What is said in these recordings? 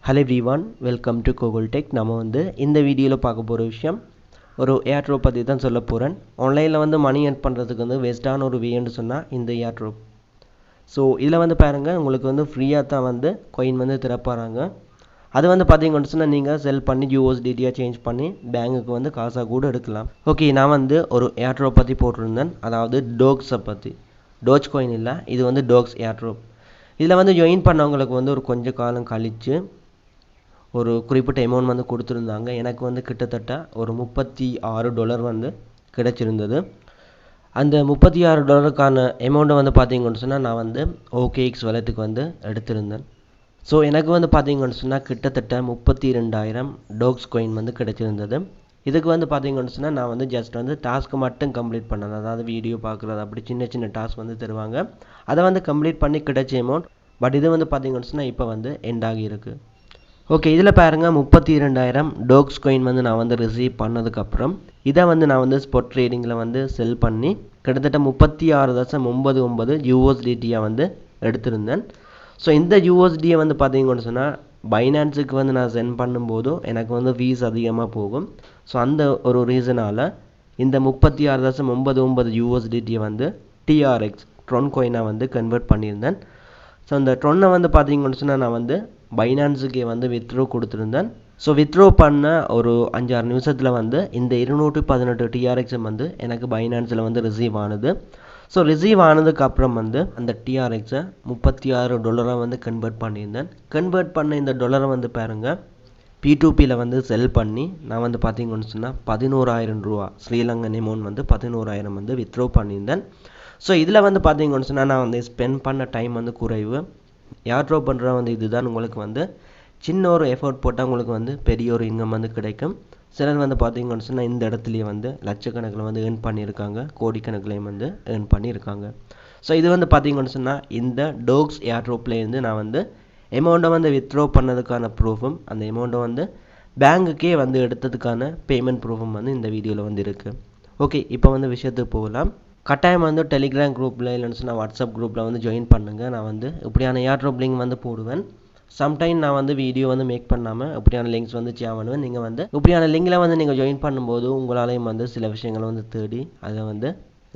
Hello everyone, welcome to Google Tech. நம்ம வந்து இந்த வீடியோவில் பார்க்க போகிற விஷயம் ஒரு ஏர்ட்ரோப் பற்றி தான் சொல்ல போகிறேன். ஆன்லைனில் வந்து மணி ஏர்ன் பண்ணுறதுக்கு வந்து பெஸ்ட்டான ஒரு வேன்னு சொன்னால் இந்த ஏர்ட்ரோப். ஸோ இதில் வந்து பாருங்கள், உங்களுக்கு வந்து ஃப்ரீயாக தான் வந்து காயின் வந்து திறப்பாங்க. அது வந்து பார்த்தீங்கன்னு சொன்னால் நீங்கள் செல் பண்ணி USDTயாக சேஞ்ச் பண்ணி பேங்குக்கு வந்து காசாக கூட எடுக்கலாம். ஓகே, நான் வந்து ஒரு ஏர்ட்ரோப் பற்றி போட்டிருந்தேன், அதாவது டோக்ஸை பற்றி. டோஜ் காயின் இல்லை, இது வந்து டோக்ஸ் ஏர்ட்ரோப். இதில் வந்து ஜாயின் பண்ணவங்களுக்கு வந்து ஒரு கொஞ்ச காலம் கழித்து ஒரு குறிப்பிட்ட அமௌண்ட் வந்து கொடுத்துருந்தாங்க. எனக்கு வந்து கிட்டத்தட்ட ஒரு $36 வந்து கிடைச்சிருந்தது. அந்த $36 அமௌண்ட்டை வந்து பார்த்தீங்கன்னு சொன்னால் நான் வந்து OKX வாலெட்டுக்கு வந்து எடுத்திருந்தேன். ஸோ எனக்கு வந்து பார்த்தீங்கன்னு சொன்னால் கிட்டத்தட்ட 32,000 டோக்ஸ் காயின் வந்து கிடைச்சிருந்தது. இதுக்கு வந்து பார்த்தீங்கன்னு சொன்னால் நான் வந்து ஜஸ்ட் வந்து டாஸ்க்கு மட்டும் கம்ப்ளீட் பண்ணேன். அதாவது வீடியோ பார்க்குறது, அப்படி சின்ன சின்ன டாஸ்க் வந்து தருவாங்க. அதை வந்து கம்ப்ளீட் பண்ணி கிடைச்ச அமௌண்ட். பட் இது வந்து பார்த்தீங்கன்னு சொன்னால் இப்போ வந்து எண்ட் ஆகியிருக்கு. ஓகே, இதில் பாருங்கள், 32,000 டோக்ஸ் காயின் வந்து நான் வந்து ரிசீவ் பண்ணதுக்கப்புறம் இதை வந்து நான் வந்து ஸ்பாட் ட்ரேடிங்கில் வந்து செல் பண்ணி கிட்டத்தட்ட 36.99 USDTயாக வந்து எடுத்திருந்தேன். ஸோ இந்த USDயை வந்து பார்த்தீங்கன்னு சொன்னால் பைனான்ஸுக்கு வந்து நான் சென்ட் பண்ணும்போதும் எனக்கு வந்து ஃபீஸ் அதிகமாக போகும். ஸோ அந்த ஒரு ரீசனால் இந்த 36.99 USDTயை வந்து TRX ட்ரோன் காயினாக வந்து கன்வெர்ட் பண்ணியிருந்தேன். ஸோ அந்த ட்ரோனை வந்து பார்த்தீங்கன்னு சொன்னால் நான் வந்து பைனான்ஸுக்கே வந்து வித்ட்ரோ கொடுத்துருந்தேன். ஸோ வித்ட்ரோ பண்ண ஒரு 5-6 நிமிஷத்தில் வந்து இந்த 218 TRX வந்து எனக்கு பைனான்ஸில் வந்து ரிசீவ் ஆனது. ஸோ ரிசீவ் ஆனதுக்கப்புறம் வந்து அந்த TRXை $36 வந்து கன்வெர்ட் பண்ணியிருந்தேன். கன்வெர்ட் பண்ண இந்த டாலரை வந்து பாருங்கள், P2Pயில் வந்து செல் பண்ணி நான் வந்து பார்த்தீங்கன்னு சொன்னால் $11,000 ஸ்ரீலங்கன் அமௌண்ட் வந்து 11,000 வந்து வித்ட்ரோ பண்ணியிருந்தேன். ஸோ இதில் வந்து பார்த்தீங்கன்னு சொன்னால் நான் வந்து ஸ்பெண்ட் பண்ண டைம் வந்து குறைவு. ஏர்ட்ரோ பண்ணுற வந்து இதுதான் உங்களுக்கு வந்து சின்ன ஒரு எஃபோர்ட் போட்டால் உங்களுக்கு வந்து பெரிய ஒரு இன்கம் வந்து கிடைக்கும். சிலர் வந்து பார்த்தீங்கன்னு சொன்னால் இந்த இடத்துலையே வந்து லட்சக்கணக்கில் வந்து ஏர்ன் பண்ணியிருக்காங்க, கோடிக்கணக்கிலையும் வந்து ஏர்ன் பண்ணியிருக்காங்க. ஸோ இது வந்து பார்த்தீங்கன்னு சொன்னால் இந்த டோக்ஸ் ஏர்ட்ரோப்லேருந்து நான் வந்து அமௌண்ட்டை வந்து வித்ட்ரோ பண்ணதுக்கான ப்ரூஃபும் அந்த அமௌண்ட்டை வந்து பேங்குக்கே வந்து எடுத்ததுக்கான பேமெண்ட் ப்ரூஃபும் வந்து இந்த வீடியோவில் வந்து இருக்குது. ஓகே, இப்போ வந்து விஷயத்துக்கு போகலாம். கட்டாயம் வந்து டெலிகிராம் குரூப்பில் இல்லைன்னு சொன்னால் வாட்ஸ்அப் குரூப்பில் வந்து ஜாயின் பண்ணுங்கள். நான் வந்து இப்படியான ஏர்ட்ரோப் லிங்க் வந்து போடுவேன். சம்டைம் நான் வந்து வீடியோ வந்து மேக் பண்ணாமல் இப்படியான லிங்க்ஸ் வந்து ஷேர் பண்ணுவேன். நீங்கள் வந்து இப்படியான லிங்கில் வந்து நீங்கள் ஜாயின் பண்ணும்போது உங்களாலையும் வந்து சில விஷயங்களை வந்து தேடி அதை வந்து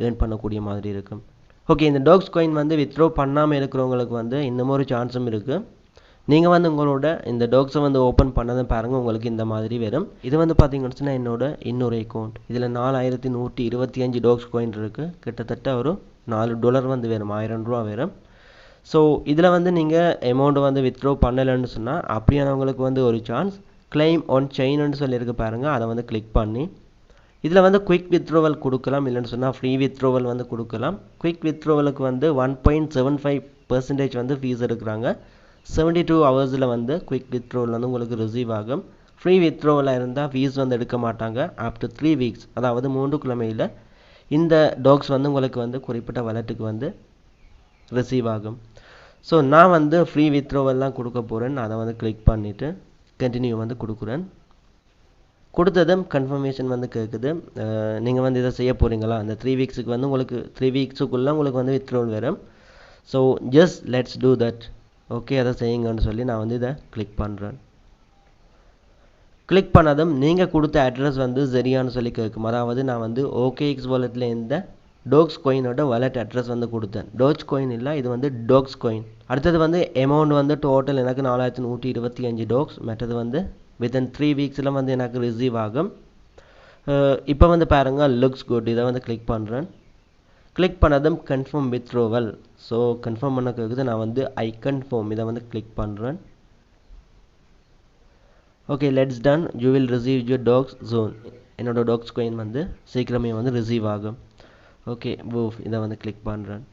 ஏர்ன் பண்ணக்கூடிய மாதிரி இருக்கும். ஓகே, இந்த டோக்ஸ் காயின் வந்து வித்ட்ரோ பண்ணாமல் இருக்கிறவங்களுக்கு வந்து இன்னமும் ஒரு சான்ஸும் இருக்குது. நீங்கள் வந்து உங்களோட இந்த டோக்ஸை வந்து ஓப்பன் பண்ணதை பாருங்கள், உங்களுக்கு இந்த மாதிரி வரும். இது வந்து பார்த்தீங்கன்னு சொன்னால் என்னோட இன்னொரு அக்கௌண்ட். இதில் 4,125 டோக்ஸ் காயின் இருக்குது. கிட்டத்தட்ட ஒரு $4 வந்து வரும், $1,000 வரும். ஸோ இதில் வந்து நீங்கள் அமௌண்ட்டை வந்து வித்ட்ரோ பண்ணலைன்னு சொன்னால் அப்படியானவங்களுக்கு வந்து ஒரு சான்ஸ் கிளைம் ஆன் செயின்னு சொல்லியிருக்கு பாருங்கள், அதை வந்து கிளிக் பண்ணி இதில் வந்து குயிக் வித்ட்ரோவல் கொடுக்கலாம், இல்லைன்னு சொன்னால் ஃப்ரீ வித்ட்ரோவல் வந்து கொடுக்கலாம். குயிக் வித்ட்ரோவலுக்கு வந்து 1.75% வந்து ஃபீஸ் எடுக்கிறாங்க. 72 ஹவர்ஸில் வந்து குயிக் வித்ட்ரோவல் வந்து உங்களுக்கு ரிசீவ் ஆகும். ஃப்ரீ வித்ட்ரோவலாக இருந்தால் ஃபீஸ் வந்து எடுக்க மாட்டாங்க. ஆஃப்டர் 3 வீக்ஸ், அதாவது 3 கிழமையில் இந்த டாக்ஸ் வந்து உங்களுக்கு வந்து குறிப்பிட்ட வாலெட்டுக்கு வந்து ரிசீவ் ஆகும். ஸோ நான் வந்து ஃப்ரீ வித்ட்ரோவல்லாம் கொடுக்க போகிறேன். அதை வந்து கிளிக் பண்ணிவிட்டு கண்டினியூ வந்து கொடுக்குறேன். கொடுத்ததும் கன்ஃபர்மேஷன் வந்து கேட்குது, நீங்கள் வந்து இதை செய்ய போகிறீங்களா. அந்த 3 வீக்ஸுக்கு வந்து உங்களுக்கு 3 வீக்ஸுக்குள்ளே உங்களுக்கு வந்து வித்ட்ரோவல் வரும். So just let's do that. Okay, அதை செய்யுங்கன்னு சொல்லி நான் வந்து இதை கிளிக் பண்ணுறேன். கிளிக் பண்ணதும் நீங்கள் கொடுத்த அட்ரஸ் வந்து சரியானு சொல்லி கேட்கும். அதாவது நான் வந்து OKX வாலெட்டில் இந்த டோக்ஸ் காயினோட வாலெட் அட்ரஸ் வந்து கொடுத்தேன். டோஜ் காயின் இல்லை, இது வந்து டோக்ஸ் காயின். அடுத்தது வந்து அமௌண்ட் வந்து டோட்டல் எனக்கு 4,125 டோக்ஸ். மற்றது வந்து வித்தின் 3 வீக்ஸில் வந்து எனக்கு ரிசீவ் ஆகும். இப்போ வந்து பாருங்கள், லுக்ஸ் குட். இதை வந்து கிளிக் பண்ணுறேன். கிளிக் பண்ணதும் கன்ஃபார்ம் வித்ட்ரோவல். ஸோ கன்ஃபார்ம் பண்ண கேட்குது. நான் வந்து ஐ கன்ஃபார்ம் இதை வந்து கிளிக் பண்ணுறேன். Okay, let's done. You will receive your dogs soon. என்னோட டாக்ஸ் காயின் வந்து சீக்கிரமே வந்து ரிசீவ் ஆகும். ஓகே, பூஃப் இதை வந்து கிளிக் பண்ணுறேன்.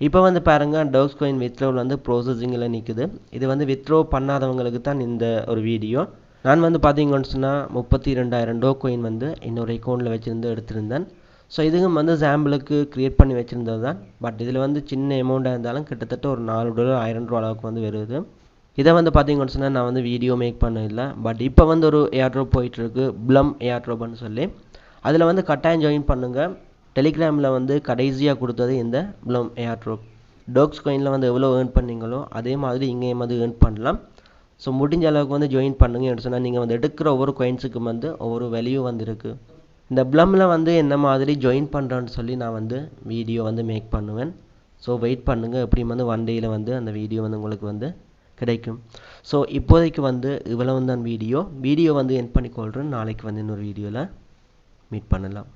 இப்போ வந்து பாருங்கள், டாக்ஸ் காயின் வித்ட்ரோவல் வந்து ப்ரோசஸிங்கில் நிற்குது. இது வந்து வித்ட்ரோ பண்ணாதவங்களுக்கு தான் இந்த ஒரு வீடியோ. நான் வந்து பார்த்தீங்கன்னு சொன்னால் 32,000 டோக் காயின் வந்து இன்னொரு அக்கௌண்ட்டில் வச்சுருந்து எடுத்திருந்தேன். ஸோ இதுவும் வந்து சாம்பிளுக்கு க்ரியேட் பண்ணி வச்சுருந்தது தான். பட் இதில் வந்து சின்ன அமௌண்ட்டாக இருந்தாலும் கிட்டத்தட்ட ஒரு $4 $1,000 அளவுக்கு வந்து வருது. இதை வந்து பார்த்தீங்கன்னு சொன்னால் நான் வந்து வீடியோ மேக் பண்ண இல்லை. பட் இப்போ வந்து ஒரு ஏர்ட்ரோப் போயிட்டுருக்கு, ப்ளம் ஏர்ட்ரோப்னு சொல்லி. அதில் வந்து கட்டாயம் ஜாயின் பண்ணுங்கள். டெலிகிராமில் வந்து கடைசியாக கொடுத்தது இந்த ப்ளம் ஏர்ட்ரோப். டோக்ஸ் காயினில் வந்து எவ்வளோ ஏர்ன் பண்ணீங்களோ அதே மாதிரி இங்கேயும் வந்து ஏர்ன் பண்ணலாம். ஸோ முடிஞ்ச அளவுக்கு வந்து ஜாயின் பண்ணுங்கன்னு சொன்னால் நீங்கள் வந்து எடுக்கிற ஒவ்வொரு காயின்ஸுக்கும் வந்து ஒவ்வொரு வேல்யூ வந்து இருக்குது. இந்த ப்ளம்மில் வந்து என்ன மாதிரி ஜாயின் பண்ணுறேன்னு சொல்லி நான் வந்து வீடியோ வந்து மேக் பண்ணுவேன். ஸோ வெயிட் பண்ணுங்கள், எப்படியும் வந்து 1 டேயில் வந்து அந்த வீடியோ வந்து உங்களுக்கு வந்து கிடைக்கும். ஸோ இப்போதைக்கு வந்து இவ்வளவு தான் வீடியோ வந்து என் பண்ணிக்கொள்கிறேன். நாளைக்கு வந்து இன்னொரு வீடியோவில் மீட் பண்ணலாம்.